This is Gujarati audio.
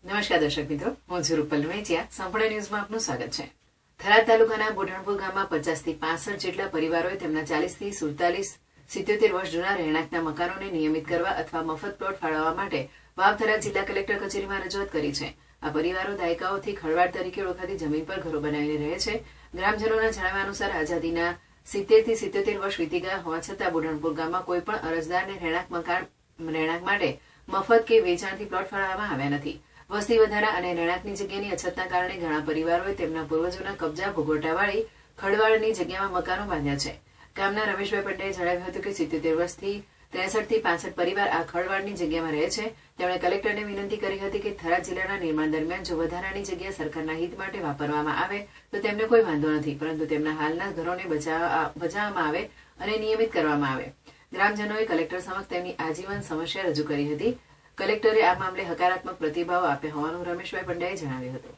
નમસ્કાર દર્શક મિત્રો, હું છું રૂપલ વેચિયા. સંપૂર્ણ ન્યૂઝમાં આપનું સ્વાગત છે. થરાદ તાલુકાના બોઢણપુર ગામમાં 50 થી 65 જેટલા પરિવારોએ તેમના 40 થી 47 77 વર્ષ જૂના રહેણાંકના મકાનોને નિયમિત કરવા અથવા મફત પ્લોટ ફાળવવા માટે વાવ થરાદ જિલ્લા કલેક્ટર કચેરીમાં રજૂઆત કરી છે. આ પરિવારો દાયકાઓથી ખળવાડ તરીકે ઓળખાતી જમીન પર ઘરો બનાવીને રહે છે. ગ્રામજનોના જણાવ્યા અનુસાર આઝાદીના 70 થી 77 વર્ષ વીતી ગયા હોવા છતાં બોઢણપુર ગામમાં કોઈ પણ અરજદારને રહેણાંક માટે મફત કે વેચાણથી પ્લોટ ફાળવવામાં આવ્યા નથી. વસ્તી વધારા અને રહેણાંકની જગ્યાની અછતના કારણે ઘણા પરિવારોએ તેમના પૂર્વજોના કબજા ભોગવટાવાળી ખડવાળની જગ્યામાં મકાનો બાંધ્યા છે. ગામના રમેશભાઈ પટેલે જણાવ્યું હતું કે 77 વર્ષથી 63 થી 65 પરિવાર આ ખડવાળની જગ્યામાં રહે છે. તેમણે કલેક્ટરને વિનંતી કરી હતી કે થરાદ જિલ્લાના નિર્માણ દરમિયાન જો વધારાની જગ્યા સરકારના હિત માટે વાપરવામાં આવે તો તેમને કોઈ વાંધો નથી, પરંતુ તેમના હાલના ઘરોને બચાવવામાં આવે અને નિયમિત કરવામાં આવે. ગ્રામજનોએ કલેક્ટર સમક્ષ તેમની આજીવન સમસ્યા રજૂ કરી હતી. કલેક્ટરે આ મામલે હકારાત્મક પ્રતિભાવ આપ્યા હોવાનું રમેશભાઈ પંડ્યાએ જણાવ્યું હતું.